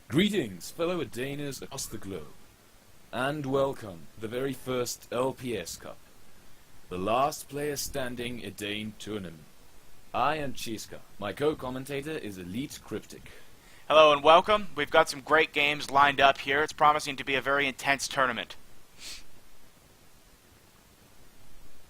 Greetings, fellow Adainers across the globe, and welcome to the very first LPS Cup, the last player standing Edain tournament. I am Chiska. My co-commentator is Elite KryPtik. Hello and welcome. We've got some great games lined up here. It's promising to be a very intense tournament.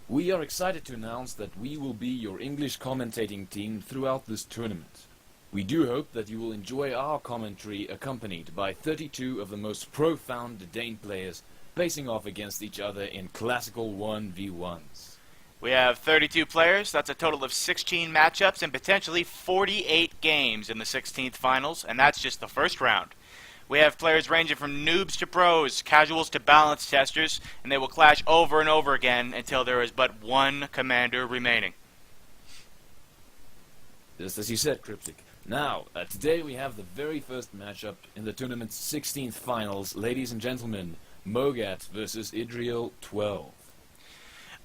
We are excited to announce that we will be your English commentating team throughout this tournament. We do hope that you will enjoy our commentary accompanied by 32 of the most profound Edain players facing off against each other in classical 1v1s. We have 32 players. That's a total of 16 matchups and potentially 48 games in the 16th finals, and that's just the first round. We have players ranging from noobs to pros, casuals to balance testers, and they will clash over and over again until there is but one commander remaining. Just as you said, KryPtik. Now, today we have the very first matchup in the tournament's 16th finals. Ladies and gentlemen, Mogat versus Idrial 12.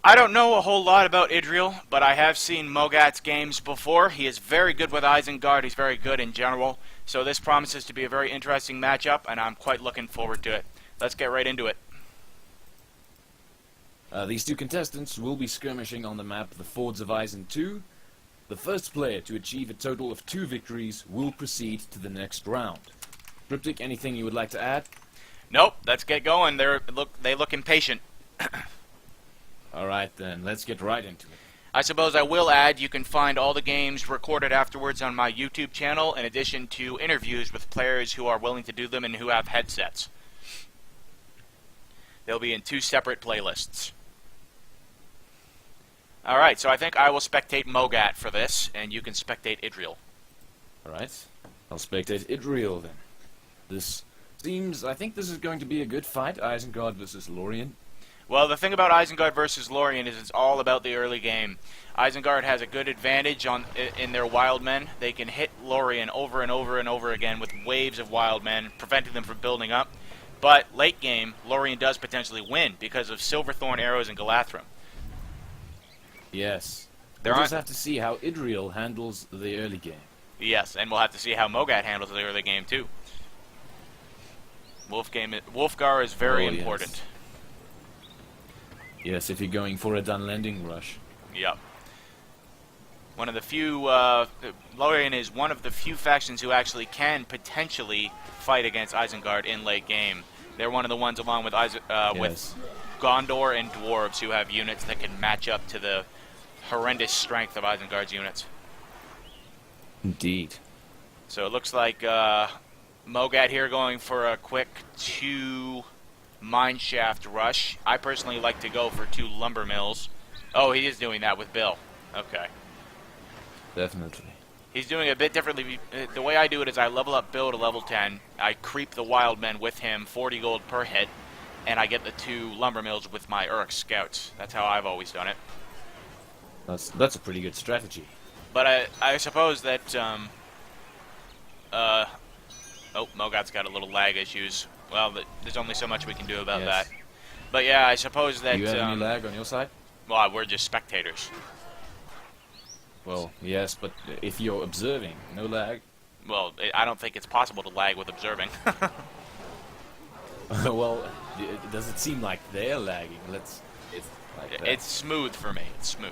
I don't know a whole lot about Idrial, but I have seen Mogat's games before. He is very good with Isengard. He's very good in general. So this promises to be a very interesting matchup, and I'm quite looking forward to it. Let's get right into it. These two contestants will be skirmishing on the map the Fords of Isen 2. The first player to achieve a total of 2 victories will proceed to the next round. KryPtik, anything you would like to add? Nope, let's get going. They look impatient. Alright then, let's get right into it. I suppose I will add you can find all the games recorded afterwards on my YouTube channel, in addition to interviews with players who are willing to do them and who have headsets. They'll be in 2 separate playlists. Alright, so I think I will spectate Mogat for this, and you can spectate Idrial. Alright, I'll spectate Idrial then. I think this is going to be a good fight, Isengard versus Lorien. Well, the thing about Isengard versus Lorien is it's all about the early game. Isengard has a good advantage in their wild men. They can hit Lorien over and over and over again with waves of wild men, preventing them from building up. But late game, Lorien does potentially win because of Silverthorn arrows and Galathrim. Yes. We'll just have to see how Idrial handles the early game. Yes, and we'll have to see how Mogat handles the early game too. Wolfgar is very important. Yes, if you're going for a Dunlending rush. Yep. One of the few, Lorien is one of the few factions who actually can potentially fight against Isengard in late game. They're one of the ones, along with with Gondor and Dwarves, who have units that can match up to the horrendous strength of Isengard's units. Indeed. So it looks like Mogat here going for a quick 2 mineshaft rush. I personally like to go for 2 lumber mills. Oh, he is doing that with Bill. Okay. Definitely. He's doing it a bit differently. The way I do it is I level up Bill to level 10. I creep the wild men with him, 40 gold per hit, and I get the 2 lumber mills with my Uruk scouts. That's how I've always done it. That's a pretty good strategy. But I suppose that oh, Mogat's got a little lag issues. Well, there's only so much we can do about that. But yeah, I suppose that... Do you have any lag on your side? Well, we're just spectators. Well, yes, but if you're observing, no lag. Well, I don't think it's possible to lag with observing. Well, does it seem like they're lagging? It's smooth for me. It's smooth.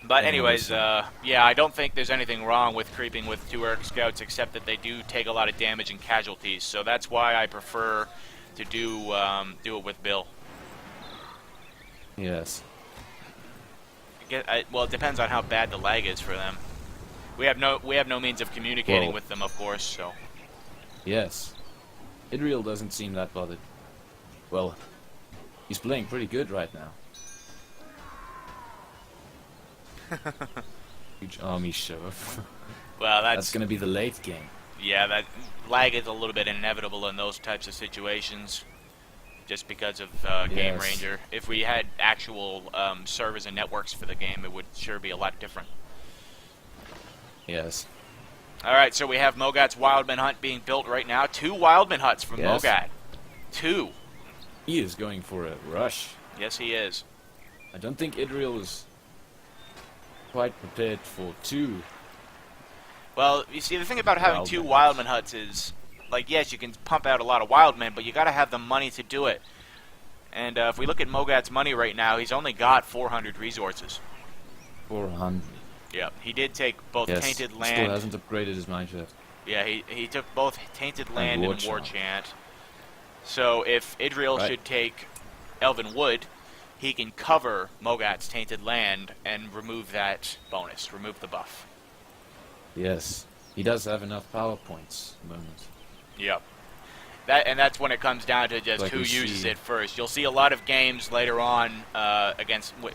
But anyways, yeah, I don't think there's anything wrong with creeping with 2 Uruk Scouts, except that they do take a lot of damage and casualties. So that's why I prefer to do it with Bill. Yes. Well, it depends on how bad the lag is for them. We have no means of communicating with them, of course. So. Yes. Idrial doesn't seem that bothered. Well, he's playing pretty good right now. Huge army show. Well, that's going to be the late game. Yeah, that lag is a little bit inevitable in those types of situations, just because of Game Ranger. If we had actual servers and networks for the game, it would sure be a lot different. Yes. Alright, so we have Mogat's Wildman Hut being built right now. 2 Wildman Huts from Mogat. 2. He is going for a rush. Yes, he is. I don't think Idrial is quite prepared for 2. Well, you see, the thing about having two Wildman Wildman huts is, like, yes, you can pump out a lot of Wildmen, but you got to have the money to do it. And if we look at Mogat's money right now, he's only got 400 resources. 400. Yeah, he did take both Yes, Tainted still Land. hasn't upgraded his mineshaft. Yeah, he took both Tainted Land and War Chant. Chant. So if Idrial Right. should take Elven Wood, he can cover Mogat's Tainted Land and remove that bonus, remove the buff. Yes, he does have enough power points at the moment. Yep. That's when it comes down to just Like who we uses see. it first. You'll see a lot of games later on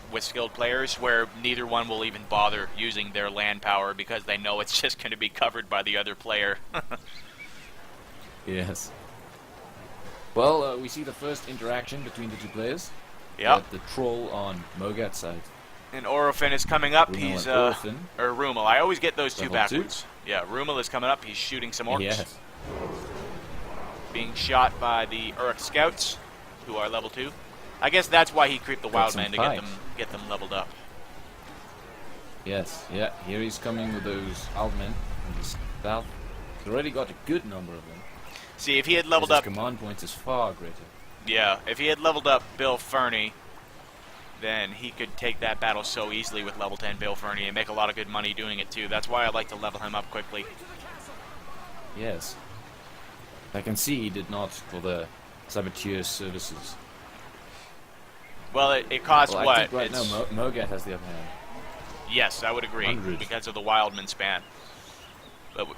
with skilled players where neither one will even bother using their land power because they know it's just going to be covered by the other player. Yes. Well, we see the first interaction between the two players. Yep. The troll on Mogat's side. And Orofin is coming up. Rumel He's and Orofin. or Rumel. I always get those two Level 2. backwards. Yeah, Rumel is coming up. He's shooting some orcs. Yes. Being shot by the Uruk scouts, who are level 2. I guess that's why he creeped the Got Wildman some to fight. get them leveled up. Yes, yeah, here he's coming with those Altmen from the south. He's already got a good number of them. See, if he had leveled His up, command points is far greater. yeah, if he had leveled up Bill Fernie, then he could take that battle so easily with level 10 Bill Fernie and make a lot of good money doing it too. That's why I like to level him up quickly. Yes. I can see he did not for the Saboteur's services. Well, it costs Well, what? I think right now It's- Mogat has the upper hand. Yes, I would agree 100. because of the Wildman spam.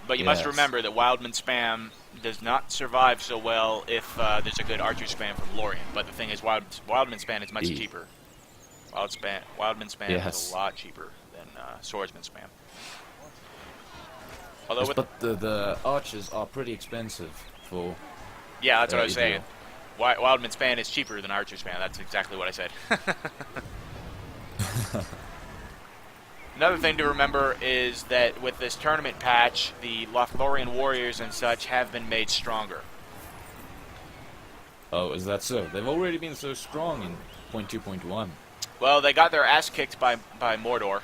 But you must Yes. remember that Wildman spam does not survive so well if there's a good Archer spam from Lorien. But the thing is, Wildman spam is much Yeah. cheaper. Wildman spam Yes. is a lot cheaper than Swordsman spam. Although, Yes, with, but the archers are pretty expensive for... yeah, that's what I was Idrial. saying. Wildman spam is cheaper than Archer spam. That's exactly what I said. Another thing to remember is that with this tournament patch, the Lothlorien warriors and such have been made stronger. Oh, is that so? They've already been so strong in 0.2.1. Well, they got their ass kicked by Mordor.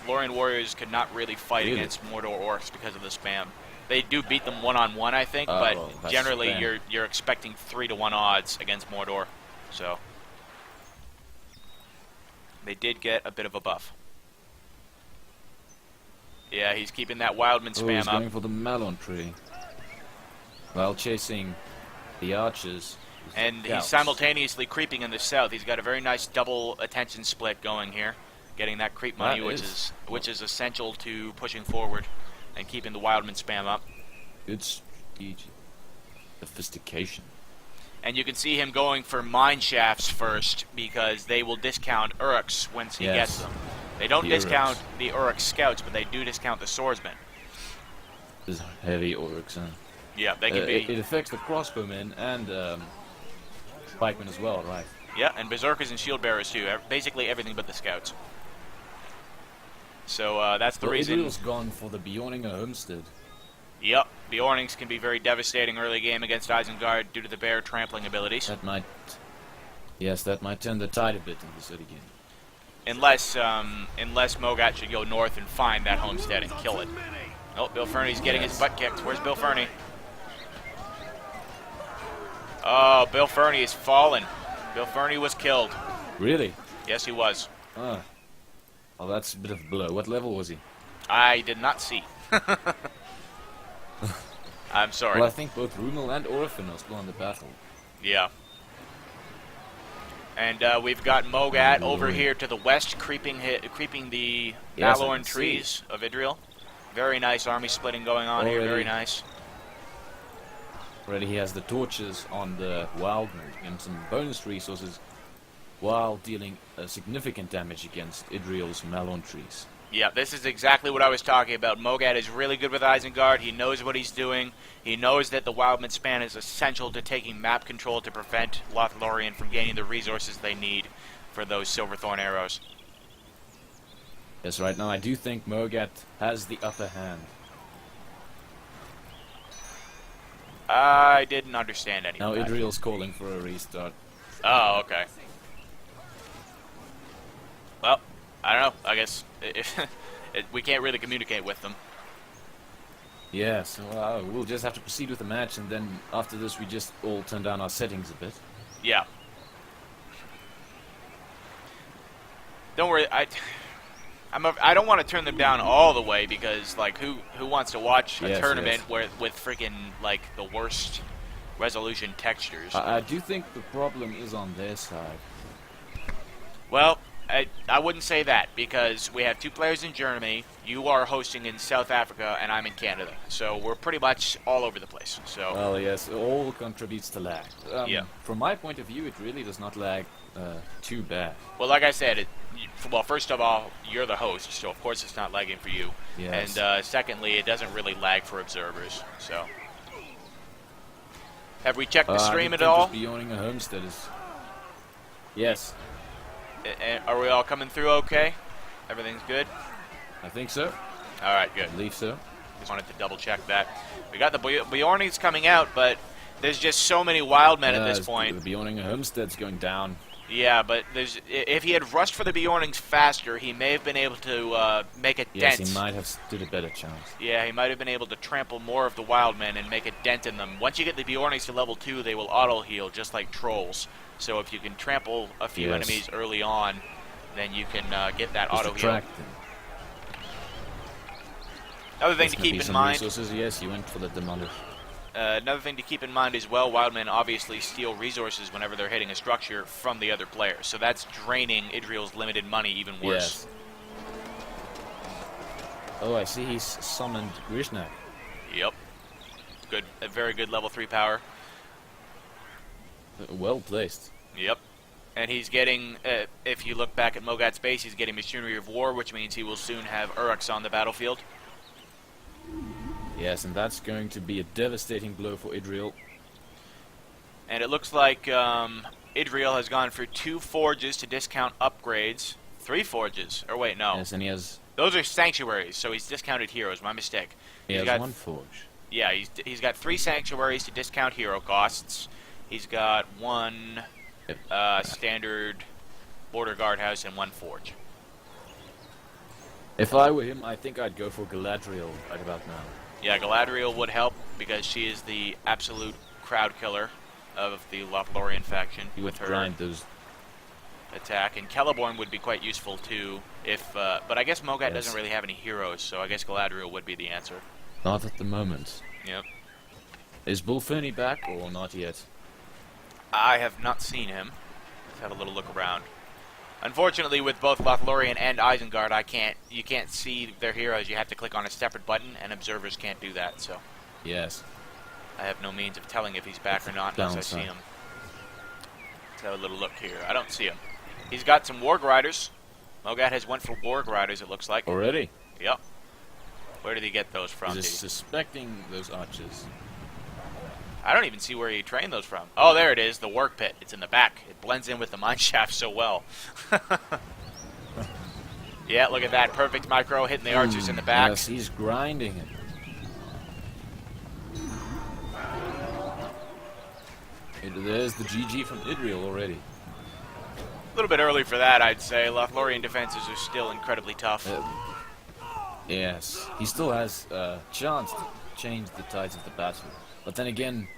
Lorien warriors could not really fight Really? against Mordor orcs because of the spam. They do beat them one-on-one, I think, Oh, but well, that's generally spam. you're expecting 3-to-1 odds against Mordor. So they did get a bit of a buff. Yeah, he's keeping that Wildman Oh, spam he's up. going for the Malon tree. While chasing the archers. And he's Scouts. simultaneously creeping in the south. He's got a very nice double attention split going here, getting that creep money, That which is essential to pushing forward and keeping the Wildman spam up. Good strategy. Sophistication. And you can see him going for mine shafts first because they will discount Uruks once he Yes. gets them. They don't The discount Uruks. the Uruk scouts, but they do discount the swordsmen. This heavy orcs, huh? Yeah, they can It be. affects the crossbowmen and pikemen as well, right? Yeah, and berserkers and shield bearers too. Basically everything but the scouts. So that's the Well, reason. Idrial's gone for the Bjorninger homestead. Yep, the Ornings can be very devastating early game against Isengard due to the bear trampling abilities. That might... Yes, that might turn the tide a bit in this early game. Unless Mogat should go north and find that homestead and kill it. Oh, Bill Fernie's getting his butt kicked. Where's Bill Fernie? Oh, Bill Fernie is fallen. Bill Fernie was killed. Really? Yes, he was. Ah. Oh, that's a bit of a blow. What level was he? I did not see. I'm sorry. Well, I think both Rumel and Orphan are still in the battle. Yeah. And we've got Mogat over here to the west, creeping the Yes, I Malorn can see. trees of Idrial. Very nice army splitting going on here. Very Already. nice. Already he has the torches on the Wildmen and some bonus resources while dealing significant damage against Idrial's Malon trees. Yeah, this is exactly what I was talking about. Mogat is really good with Isengard. He knows what he's doing. He knows that the Wildman span is essential to taking map control to prevent Lothlorien from gaining the resources they need for those Silverthorn arrows. Yes, right now I do think Mogat has the upper hand. I didn't understand any Now of that. Idrial's calling for a restart. Oh, okay. Well, I don't know. I guess we can't really communicate with them. Yeah, so we'll just have to proceed with the match, and then after this we just all turn down our settings a bit. Yeah. Don't worry, I don't want to turn them down all the way because, like, who wants to watch a tournament with freaking, like, the worst resolution textures? I do think the problem is on their side. Well, I wouldn't say that because we have 2 players in Germany, you are hosting in South Africa, and I'm in Canada. So we're pretty much all over the place. So. Well, yes, it all contributes to lag. Yeah. From my point of view, it really does not lag too bad. Well, like I said, well, first of all, you're the host, so of course it's not lagging for you. Yes. And secondly, it doesn't really lag for observers. So. Have we checked the stream at all? Owning a homestead is. Yes. Are we all coming through okay? Everything's good? I think so. All right, good. I believe so. Just wanted to double check that. We got the Bjornings coming out, but there's just so many wild men at this point. The Bjorning homestead's going down. Yeah, but if he had rushed for the Bjornings faster, he may have been able to make a dent. Yes, he might have stood a better chance. Yeah, he might have been able to trample more of the wild men and make a dent in them. Once you get the Bjornings to level 2, they will auto-heal, just like trolls. So if you can trample a few enemies early on, then you can get that auto-heal. Another thing to keep in mind... Resources. Yes, you went for the demander. Another thing to keep in mind as well, Wildmen obviously steal resources whenever they're hitting a structure from the other player. So that's draining Idrial's limited money even worse. Yes. Oh, I see he's summoned Grishnak. Yep. Good, a very good level 3 power. Well placed. Yep. And he's getting, if you look back at Mogat's base, he's getting Machinery of War, which means he will soon have Uruks on the battlefield. Yes, and that's going to be a devastating blow for Idrial. And it looks like Idrial has gone for 2 forges to discount upgrades. 3 forges. Or wait, no. Yes, and he has... Those are sanctuaries, so he's discounted heroes. My mistake. He has got 1 forge. Yeah, he's got 3 sanctuaries to discount hero costs. He's got 1 standard border guardhouse and 1 forge. If I were him, I think I'd go for Galadriel right about now. Yeah, Galadriel would help because she is the absolute crowd killer of the Lothlorien faction with her attack. And Celeborn would be quite useful too, if. But I guess Mogat doesn't really have any heroes, so I guess Galadriel would be the answer. Not at the moment. Yep. Is Bullferny back or not yet? I have not seen him. Let's have a little look around. Unfortunately, with both Lothlorien and Isengard, you can't see their heroes. You have to click on a separate button, and observers can't do that. So, yes, I have no means of telling if he's back or not unless I see him. Let's have a little look here. I don't see him. He's got some Warg Riders. Mogat has went for Warg Riders. It looks like already. Yep. Where did he get those from? He's suspecting those archers. I don't even see where he trained those from. Oh, there it is, the work pit. It's in the back. It blends in with the mine shaft so well. Yeah, look at that. Perfect micro hitting the archers in the back. Yes, he's grinding it. There's the GG from Idrial already. A little bit early for that, I'd say. Lothlorien defenses are still incredibly tough. Yes, he still has a chance to change the tides of the battle. But then again,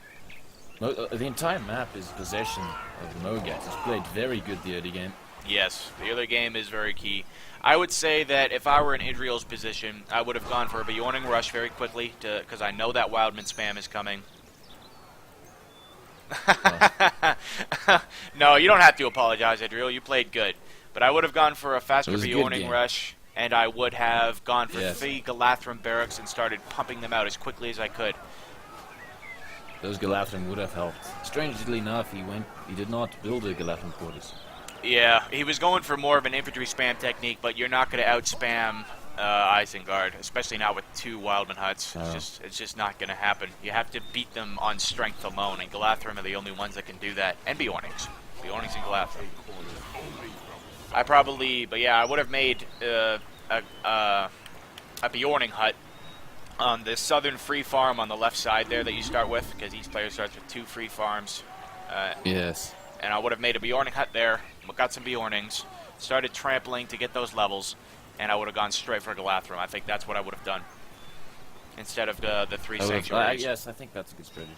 the entire map is possession of Mogat. He's played very good the early game. Yes, the early game is very key. I would say that if I were in Idrial's position, I would have gone for a Bjorning rush very quickly, because I know that Wildman spam is coming. No, you don't have to apologize, Idrial. You played good. But I would have gone for a faster Bjorning rush, and I would have gone for 3 Galathrim barracks and started pumping them out as quickly as I could. Those Galathrim would have helped. Strangely enough, he did not build a Galathrim quarters. Yeah, he was going for more of an infantry spam technique, but you're not going to out-spam Isengard, especially not with 2 Wildman huts. It's just not going to happen. You have to beat them on strength alone, and Galathrim are the only ones that can do that. And Bjornings. Bjornings and Galathrim. I would have made a Bjorning hut on the southern free farm on the left side there that you start with, because each player starts with 2 free farms. Yes. And I would have made a Bjorning hut there, got some Bjornings, started trampling to get those levels, and I would have gone straight for Galathrim. I think that's what I would have done. instead of the 3 I would've- sanctuaries. yes, I think that's a good strategy.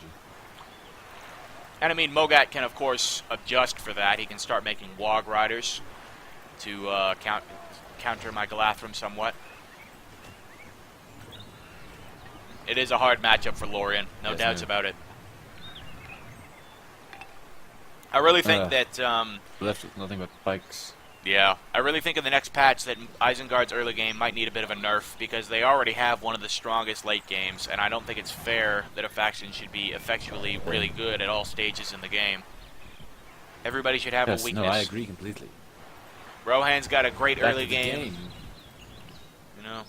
And I mean, Mogat can, of course, adjust for that. He can start making Wog Riders to counter my Galathrim somewhat. It is a hard matchup for Lorien, no Yes, doubts no. about it. I really think that, Left with nothing but pikes. yeah, I really think in the next patch that Isengard's early game might need a bit of a nerf because they already have one of the strongest late games, and I don't think it's fair that a faction should be effectually really good at all stages in the game. Everybody should have a Yes, weakness. no, I agree completely. Rohan's got a great Back early to the game. You know,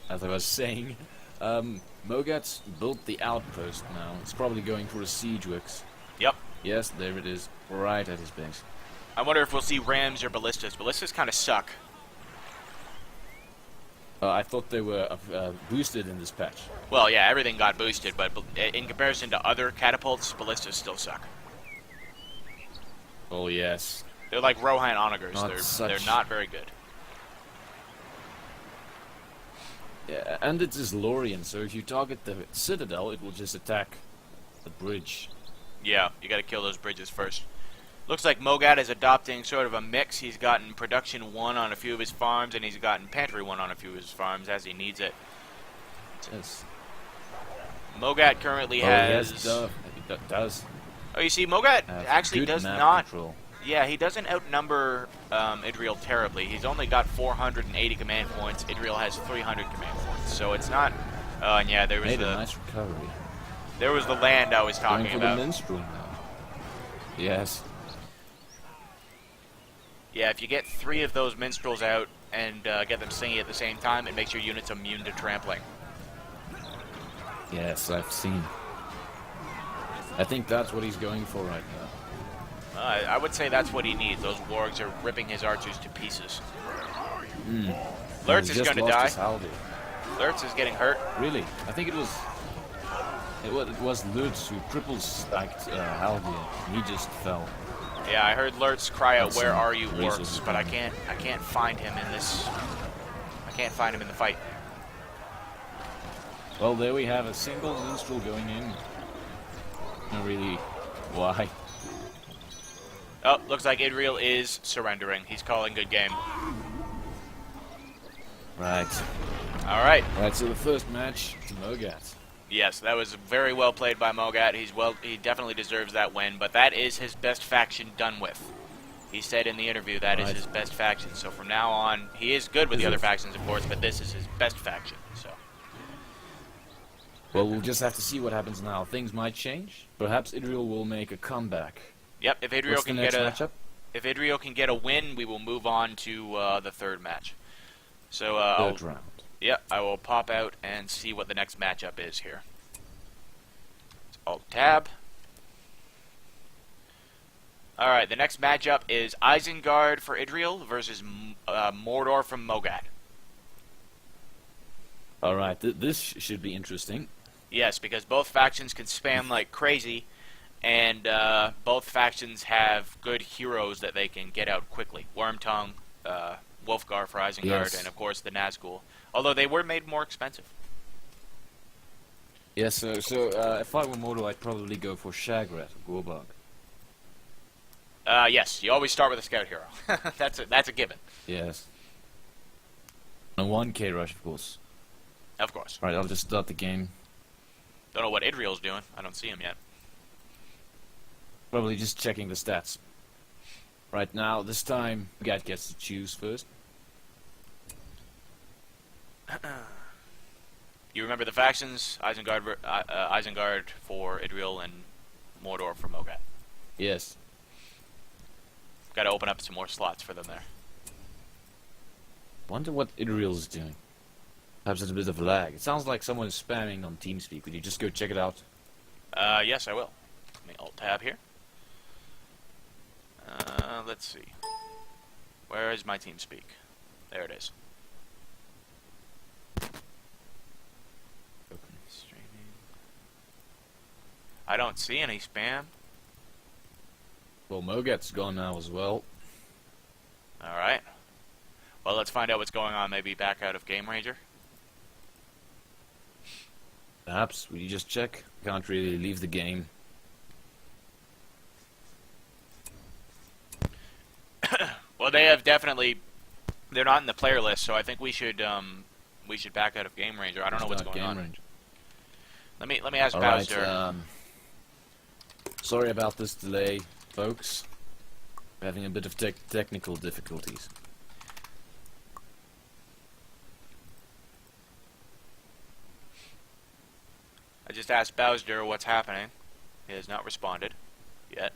As I was saying, Mogat's built the outpost now. It's probably going for a siege wix. yep. Yes, there it is, right at his base. I wonder if we'll see Rams or Ballistas. Ballistas kind of suck. I thought they were boosted in this patch. Well, yeah, everything got boosted, but in comparison to other catapults, Ballistas still suck. Oh yes. They're like Rohan Onagers. Not They're such- not very good. Yeah, and it is Lorien, so if you target the citadel, it will just attack the bridge. Yeah, you got to kill those bridges first. Looks like Mogat is adopting sort of a mix. He's gotten production 1 on a few of his farms, and he's gotten pantry 1 on a few of his farms as he needs it. Yes. Mogat currently Oh, has. yes, it does. Oh, you see, Mogat have actually good does map not. control. Yeah, he doesn't outnumber Idrial terribly. He's only got 480 command points. Idrial has 300 command points, so it's not. And yeah, there was Made a the nice recovery. there was the land I was Going talking for about. the minstrel now. Yes. Yeah, if you get 3 of those minstrels out and get them singing at the same time, it makes your units immune to trampling. Yes, I've seen. I think that's what he's going for right now. I would say that's what he needs. Those wargs are ripping his archers to pieces. Lurtz is going to die. Lurtz is getting hurt. Really? I think it was Lutz who triple stacked Haldia. He just fell. Yeah, I heard Lurtz cry out, That's "Where some are you, racism orcs?" But I can't find him in this. I can't find him in the fight. Well, there we have a single minstrel going in. Not really why. Oh, looks like Idrial is surrendering. He's calling good game. Right. All right. Right, so the first match to Mogat. Yes, that was very well played by Mogat. He definitely deserves that win, but that is his best faction done with. He said in the interview that is Right. his best faction. So from now on, he is good with the other factions, of course, but this is his best faction. So Well, we'll just have to see what happens now. Things might change. Perhaps Idrial will make a comeback. yep, if Idrial What's the can next get matchup? if Idrial can get a win, we will move on to the third match. So Third round. yeah, I will pop out and see what the next matchup is here. Alt tab. All right, the next matchup is Isengard for Idrial versus Mordor from Mogat. Alright, this should be interesting. Yes, because both factions can spam like crazy, and both factions have good heroes that they can get out quickly. Wormtongue, Wolfgar for Isengard, Yes. and of course the Nazgul. Although they were made more expensive. Yes, so if I were Mordor, I'd probably go for Shagrat or Gorbag. Yes, you always start with a scout hero. that's a given. Yes. And 1k rush, of course. Of course. Alright, I'll just start the game. Don't know what Idrial's doing. I don't see him yet. Probably just checking the stats. Right now, this time, Mogat gets to choose first. You remember the factions? Isengard for Idrial and Mordor for Mogat. Yes. Got to open up some more slots for them there. Wonder what Idrial's doing. Perhaps it's a bit of lag. It sounds like someone is spamming on TeamSpeak. Could you just go check it out? Yes, I will. Let me alt-tab here. Let's see. Where is my TeamSpeak? There it is. Open streaming. I don't see any spam. Well, Mogat's gone now as well. Alright. Well, let's find out what's going on. Maybe back out of Game Ranger. Perhaps, will you just check? Can't really leave the game. Well, they have definitely... They're not in the player list, so I think we should back out of Game Ranger. I don't know what's going on. Ranger. Let me ask Alright, Bowser. sorry about this delay, folks. We're having a bit of technical difficulties. I just asked Bowser what's happening. He has not responded yet.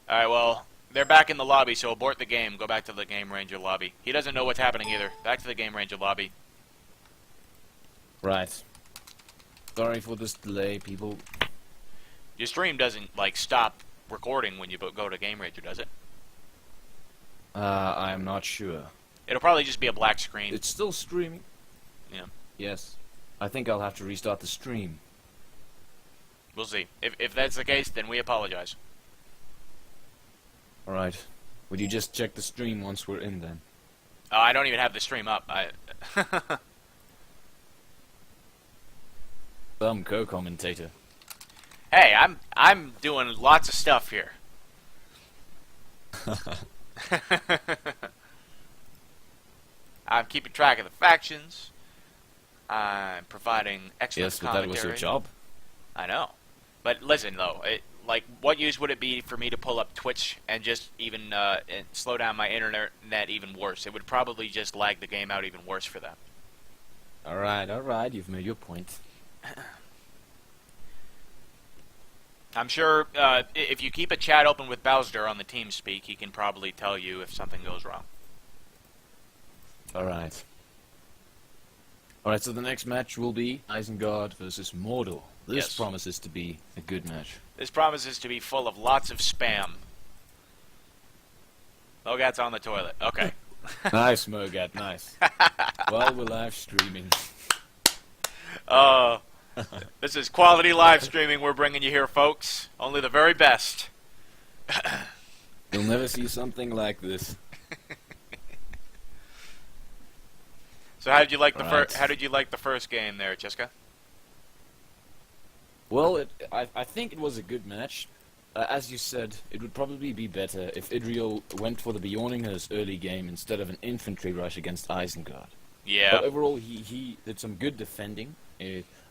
Alright, well, they're back in the lobby, so abort the game. Go back to the Game Ranger lobby. He doesn't know what's happening either. Back to the Game Ranger lobby. Right. Sorry for this delay, people. Your stream doesn't, like, stop recording when you go to Game Ranger, does it? I'm not sure. It'll probably just be a black screen. It's still streaming. Yeah. Yes. I think I'll have to restart the stream. We'll see. If that's the case, then we apologize. Alright. Would you just check the stream once we're in then? I don't even have the stream up. Some co-commentator. Hey, I'm doing lots of stuff here. I'm keeping track of the factions. I'm providing excellent Yes, but commentary. that was your job. I know. But listen, though, like, what use would it be for me to pull up Twitch and just even and slow down my internet even worse? It would probably just lag the game out even worse for them. Alright, you've made your point. I'm sure if you keep a chat open with Bowser on the TeamSpeak, he can probably tell you if something goes wrong. Alright. Alright, so the next match will be Isengard versus Mordor. This Yes. promises to be a good match. This promises to be full of lots of spam. Mogat's on the toilet. Okay. Nice, Mogat, nice. Well, we're live streaming. This is quality live streaming we're bringing you here, folks. Only the very best. You'll never see something like this. So how did you like the Right. how did you like the first game there, Jessica? Well, I think it was a good match. As you said, it would probably be better if Idrial went for the Bjorningers early game instead of an infantry rush against Isengard. Yeah. But overall, he did some good defending.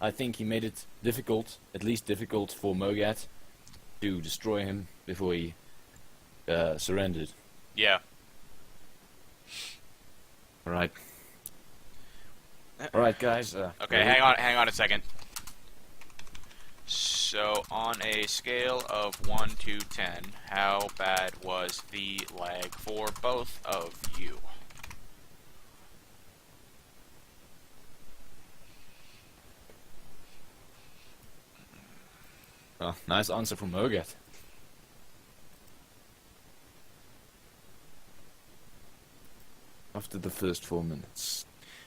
I think he made it difficult, at least difficult for Mogat to destroy him before he surrendered. Yeah. Alright. Alright, guys. Okay, hang on a second. So, on a scale of 1 to 10, how bad was the lag for both of you? Oh, nice answer from Mogat. After the first 4 minutes.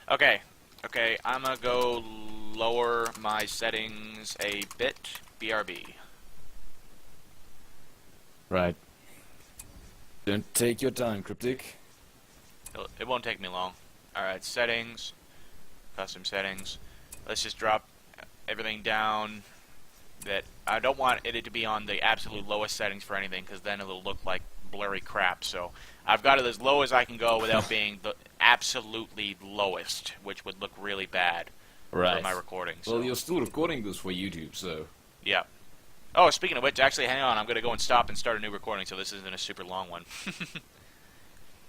Okay, I'm gonna go lower my settings a bit. BRB. Right. Don't take your time, KryPtik. It won't take me long. Alright, settings. Custom settings. Let's just drop everything down. That I don't want it to be on the absolute lowest settings for anything, because then it'll look like blurry crap. So I've got it as low as I can go without being the absolutely lowest, which would look really bad for my recording. So. Well, you're still recording this for YouTube, so... Yeah. Oh, speaking of which, actually, hang on. I'm going to go and stop and start a new recording, so this isn't a super long one.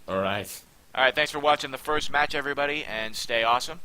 Alright. Alright, thanks for watching the first match, everybody, and stay awesome.